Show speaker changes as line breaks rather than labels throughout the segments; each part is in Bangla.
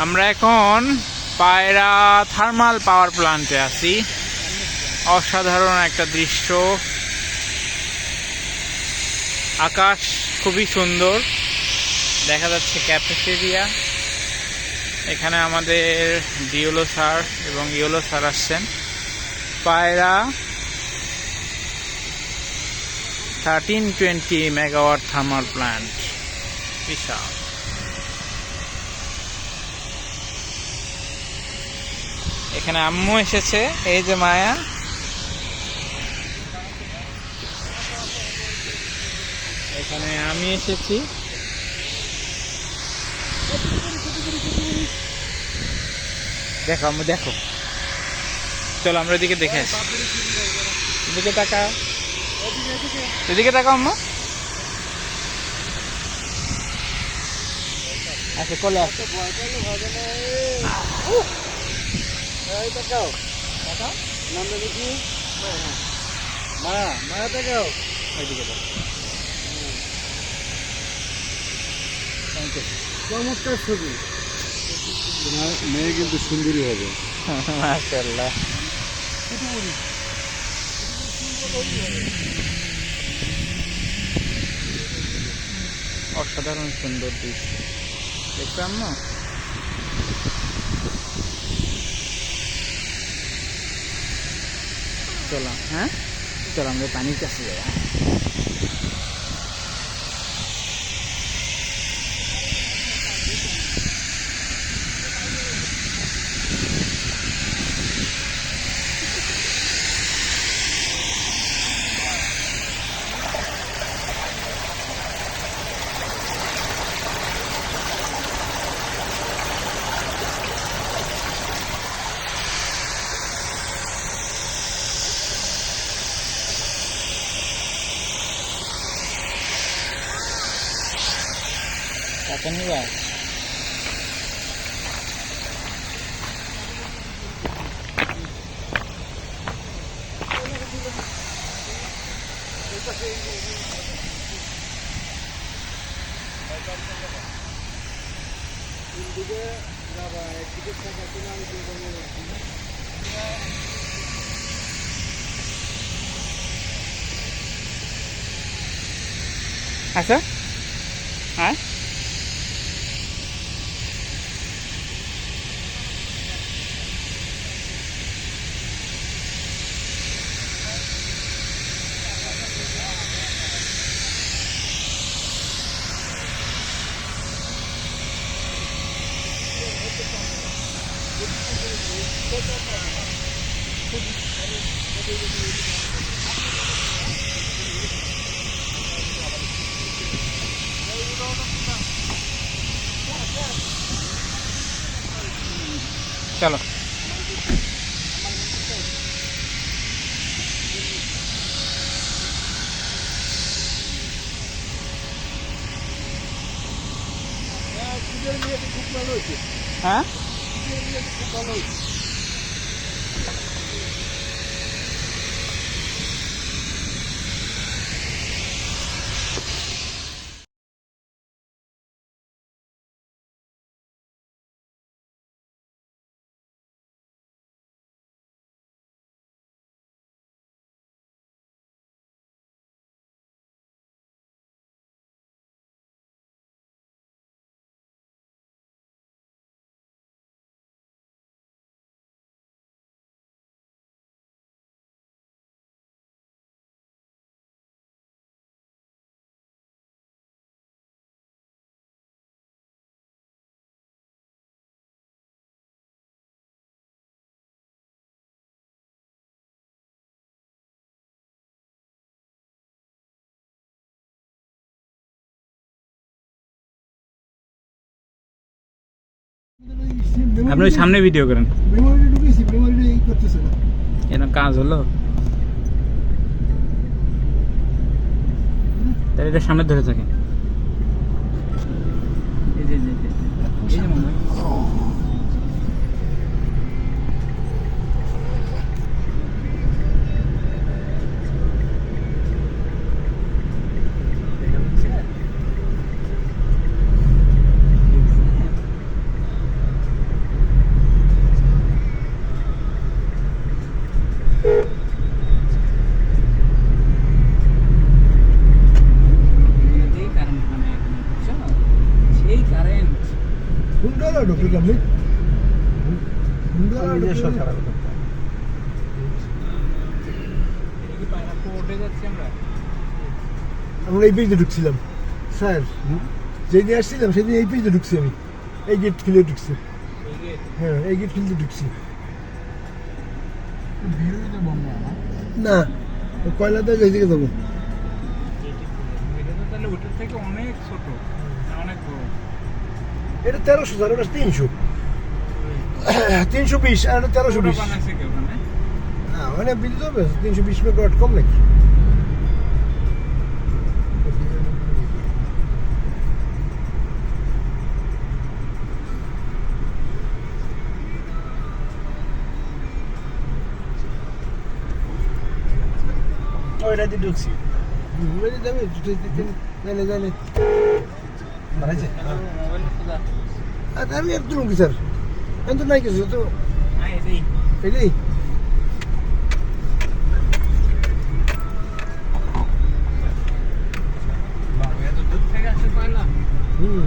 আমরা এখন পায়রা থার্মাল পাওয়ার প্ল্যান্টে আছি। অসাধারণ একটা দৃশ্য, আকাশ খুবই সুন্দর, দেখা যাচ্ছে ক্যাফেটেরিয়া। এখানে আমাদের ডিওলো স্যার এবং ইয়োলো স্যার আসছেন। পায়রা 1320 মেগাওয়াট থার্মাল প্ল্যান্ট, বিশাল। এখানে আম্মু এসেছে, এই যে মায়া। এখানে আমি এসেছি। দেখো আম্মু, দেখো, চলো আমরা এদিকে দেখে আসি। এদিকে তাকাও, এদিকে তাকাও আম্মু। আচ্ছা কোলে আসো।
চমৎকার ছবি, মেয়ে কিন্তু সুন্দরী হবে।
মাশাআল্লাহ। অসাধারণ সুন্দর দৃশ্য, দেখলাম না? চলো, হ্যাঁ চলো আমরা পানির কাছে যাই। কাছেন নিবা? আচ্ছা, হ্যাঁ চলো। হ্যাঁ আপনি সামনে ভিডিও করেন। এরকম কাজ হলো, তাহলে এটা সামনে ধরে থাকে।
হুন্ডারা ঢুকলি কেমনি হুন্ডারা
নিজস্ব
ঢুকলি
ছাড়া করতে
এটা কি পায়রা কোর্টে যাচ্ছি আমরা?
আমরা এই পেজে ঢুকছিলাম স্যার যেদিন আসছিলাম সেদিন এই পেজে ঢুকছি আমি এই গেট খুলে ঢুকছি
এই যে
হ্যাঁ এই গেট খুলতে ঢুকছি
ভিড়ে বন্ধ না
না ওই কয়লাতে যাই দিকে যাবো
এটা তো তাহলে ওটার থেকে অনেক ছোট, অনেক বড়।
এটা 1300 স্যার ওটা 300 320 আর এটা 1320
ওটা বানাইছে কেউ মানে?
হ্যাঁ মানে বিদ্যুৎ হবে 320 মেগাওয়াট কম নাকি
ওইটা দিয়ে ঢুকছি
যাবে জানে জানে
বাড়াইছে
মোবাইল খোদা।
আর আমি একদম কি স্যার আমি তো নাই কিছু তো
হ্যাঁ এটাই।
এটাই
এত দূর থেকে আসতে পারলাম।
হুম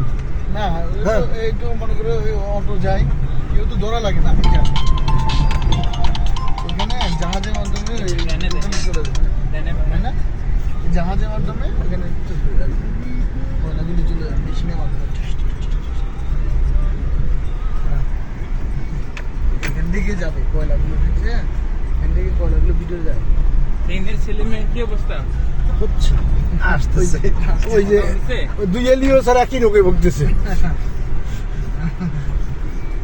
না
হ্যাঁ।
এইটু মনে করে ওই অটো যাই কেউ তো ধরা লাগে না এখানে জাহাজের মাধ্যমে
ট্রেনে দেয়।
ওখানে চলে যাবে
দেনে
তাই না জাহাজের মাধ্যমে এখানে কয়লাগুলি চলে যাবে মেশিনের মাধ্যমে এখান থেকে যাবে কয়লাগুলো ঠিক আছে এখান থেকে কয়লাগুলো ভিতরে যায়
ট্রেনের ছেলে মেয়ের কি অবস্থা?
হচ্ছে
আসতেছে
ওই যে
হচ্ছে?
ওই দুই এলিও স্যার একই রোগে ভুগতেছে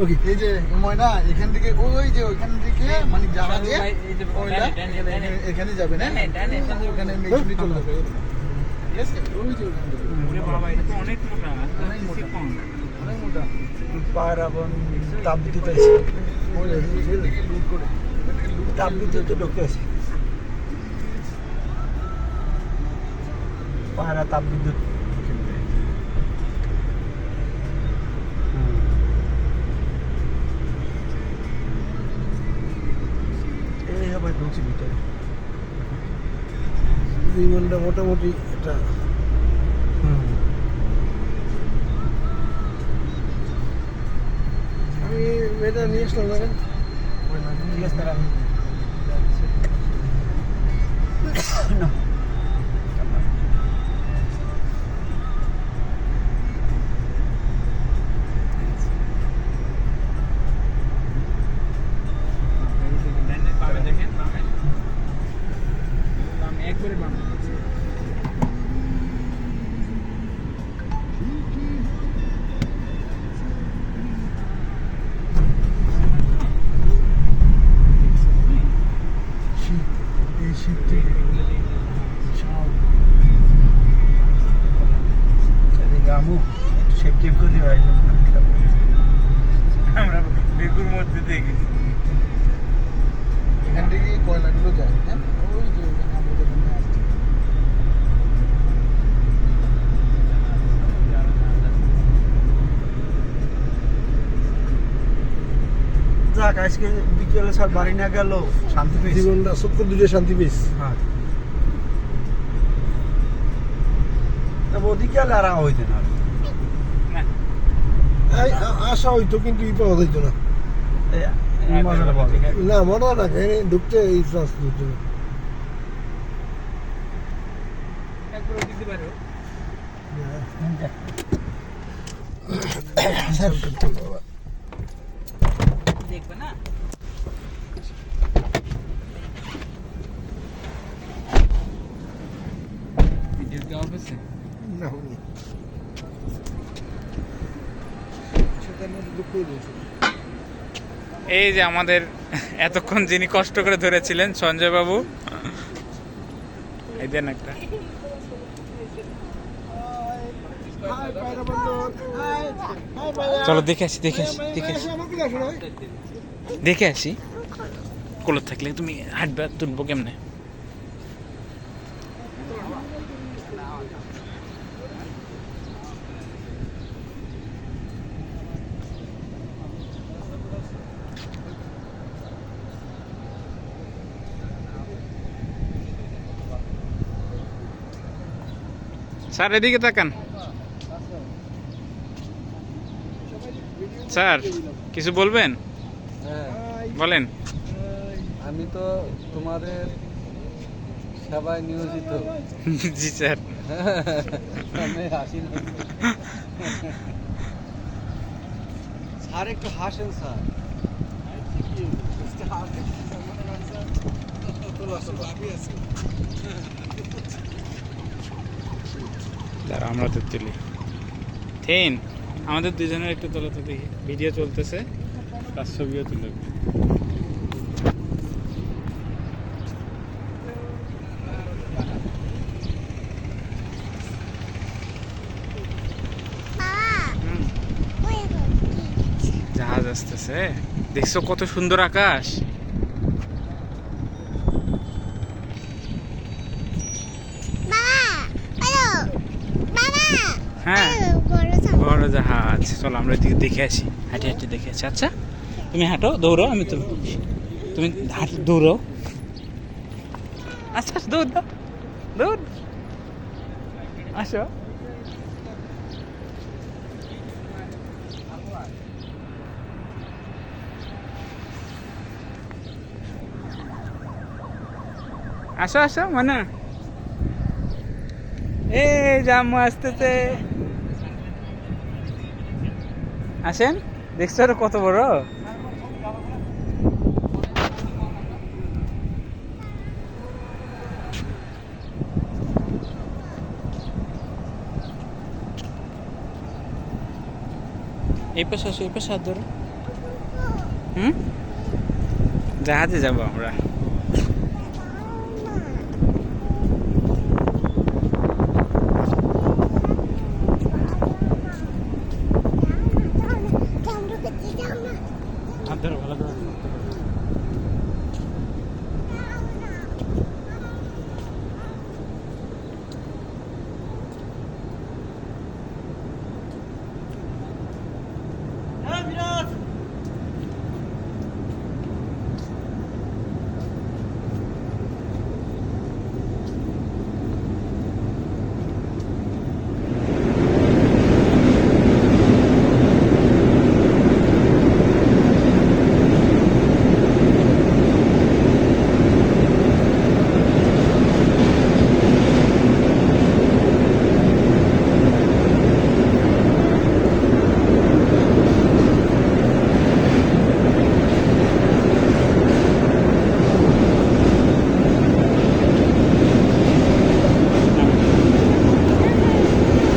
ওকে
এই যে ময়না এখান থেকে ওই যে ওইখান থেকে মানে জাহাজে
এই যে
কয়লা
ডানে, ডানে, ডানে।
এখানে যাবে না
ডানে, ডানে, ডানে।
ওখানে মেশিনটি চলে যাবে ঠিক আছে ওই যে ওখান থেকে
ওরে বাবা, এটা তো অনেক মোটা।
অনেক মোটা।
চিকন।
অনেক মোটা
পায়রা তাপ বিদ্যুৎ আছে
ওই যে এখান থেকে লুট করে এখান থেকে লুট
তাপ বিদ্যুৎ তো ঢুকতে আছে পায়রা তাপ বিদ্যুৎ এই হবে ঢুকছি ভিতরে বিমানটা মোটামুটি এটা আমি এটা নিয়ে আসলাম দেখেন
ঠিক আছে তারা
ডানে, বামে দেখেন, বামে। বামে, একবারে বামে।
শীত এই শীতটি
গামু শেপ টেপ করে দেওয়া
আমরা বেগুর মধ্যে দিয়ে গেছি।
এখান থেকে কয়লাগুলো যায় হ্যাঁ ওই যে ওখানে আমাদের ওখানে আসছে
যাক আজকে বিকেলে সব বাড়ি না গেল শান্তি পেয়েছি
জীবনটা সত্য দুটো শান্তি পেয়েছি
হ্যাঁ তবে ওদিকে গেলে আর হইতে না
না,
আশা হইতো কিন্তু ই পাওয়া যাইতো না
এই মজাটা পাবে
না মনে হয় না এখানে ঢুকতে এই চান্স দিত
একবারে দিতে পারো। দেখবে না? ভিডিও কি অফ আছে?
না হয়নি সেটার মধ্যে দুঃখ দিয়েছে
এই যে আমাদের এতক্ষণ যিনি কষ্ট করে ধরেছিলেন সঞ্জয় বাবু, এই দেন একটা। চলো দেখে আসি, দেখে আসি, দেখে আসি, দেখে আসি। কোলত থাকলে তুমি হাঁটবে, তুলবো কেমনে? স্যার এদিকে তাকান। স্যার কিছু বলবেন?
হ্যাঁ,
বলেন।
আমি তো তোমাদের সেবায় নিয়োজিত।
জি স্যার।
আমি হাসি না। স্যার একটু হাসেন স্যার।
দাঁড়া আমরা তো তুলি। থিন আমাদের দুজনের একটু তোলা তো দেখি, ভিডিও চলতেছে, তার ছবিও তুলে। জাহাজ আসতেছে, দেখছো কত সুন্দর আকাশ। হ্যাঁ বড় জাহাজ, চলো আমরা এদিকে দেখে আসি, হাঁটি হাঁটি দেখে আসি। আচ্ছা তুমি হাঁটো, দৌড়ো, আমি তুমি তুমি হাঁটো, দৌড়ো। আচ্ছা দৌড় দাও, দৌড় আসো। আসো আসো মানে এই জামু আসতেছে, আসেন। দেখছো আর কত বড়। এই পাশে আসো, এই পাশে হাত ধরো। জাহাজে যাবো আমরা। হাত ধরো ভালো করে।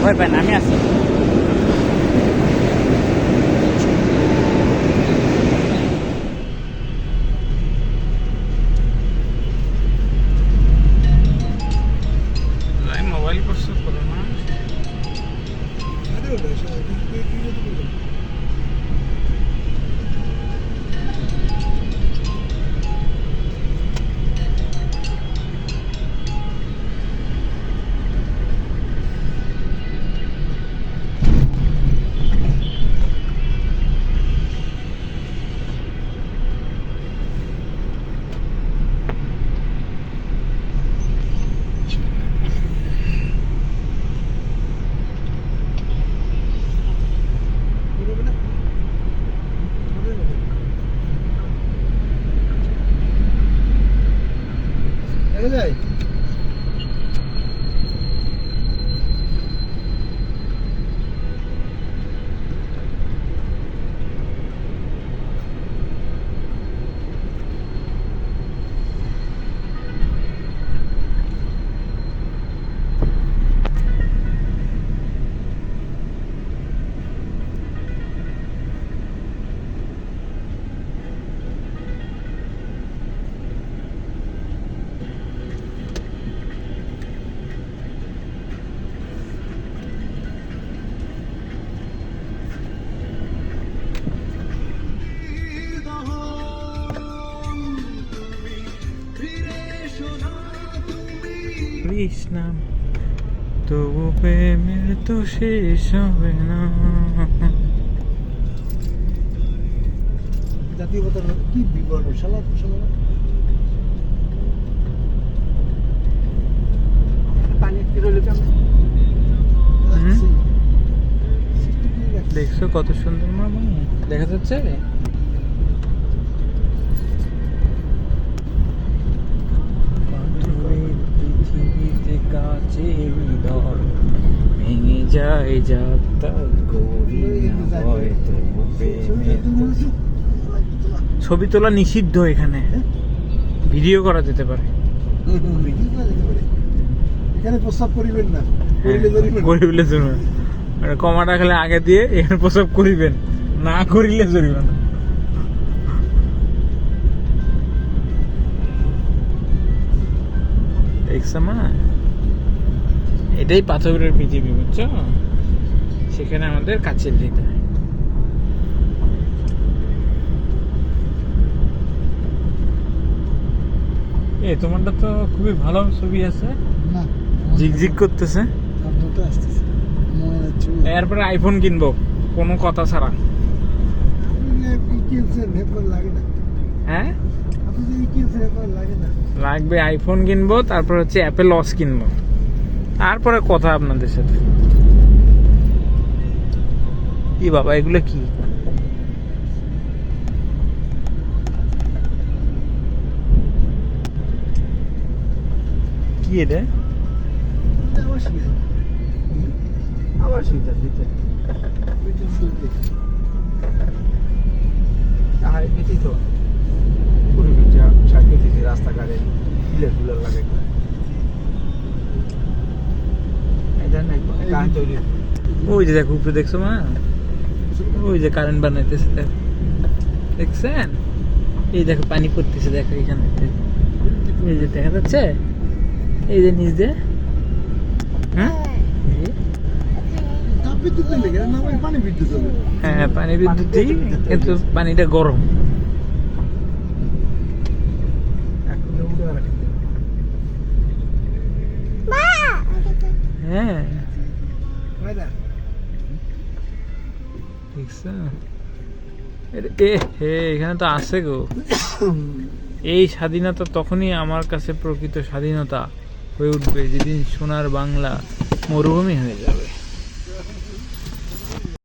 ভয় পায় না, আমি আছি। মোবাইল করছো করো না।
দেখা যায়
কৃষ্ণ তবু প্রেমের তো শেষ হবে না।
জাতীয় পতাকা কি বিবর্ণ শালা শালা
পানি কি রইল কেমন?
দেখছো কত সুন্দর মামা। দেখা যাচ্ছে? পৃথিবীতে কাছের হৃদয় ভেঙে যায় যাত্রা করি না হয়তো প্রেমের দোষে। ছবি তোলা নিষিদ্ধ এখানে, ভিডিও করা যেতে পারে।
এখানে প্রস্তাব করিবেন না,
হ্যাঁ,
করিলে জরিমানা।
করিলে জরিমানা। মানে কমাটা খেলে আগে দিয়ে এখানে প্রস্তাব করিবেন, না করিলে জরিমানা। দেখছো মা, এটাই পাথরের পৃথিবী, বুঝছো? সেখানে আমাদের কাছের হৃদয়। তোমারটা তো খুবই ভালো ছবি আছে,
না,
ঝিকঝিক করতেছে।
আর দুটো আসতেছে। মনে হচ্ছে
এরপরে আইফোন কিনবো কোনো কথা ছাড়া।
আপনি কি কিনছেন, হেডফোন লাগে না।
হ্যাঁ,
আপনি যদি কিনছেন হেডফোন লাগে না।
লাগবে, আইফোন কিনবো, তারপর হচ্ছে অ্যাপেল ওয়াচ কিনবো, তারপরে কথা আপনাদের সাথে। কি বাবা, এগুলো কি? কি এটা?
আমার শিখে
আবার সুবিধা দিতে তাহাই এটি তো পরিবেশটা সাজিয়ে দিতে রাস্তাঘাটে ফুলের লাগে এটা নাই কারেন্ট তৈরি।
ওই যে দেখো উপরে, দেখছো মা? ওই যে কারেন্ট বানাইতেছে, দেখছেন? এই দেখো পানি পড়তেছে, দেখো এখানে, এই যে দেখা যাচ্ছে, এই যে নিচ দিয়ে। হ্যাঁ,
তাপ বিদ্যুৎ লেগে না, ওই পানি বিদ্যুৎ হবে।
হ্যাঁ, পানি বিদ্যুৎই, কিন্তু পানিটা গরম। হ্যাঁ,
ভাইরা,
দেখছো? এখানে তো আছে গো। এই স্বাধীনতা তখনই আমার কাছে প্রকৃত স্বাধীনতা হয়ে উঠবে, যেদিন সোনার বাংলা মরুভূমি হয়ে যাবে।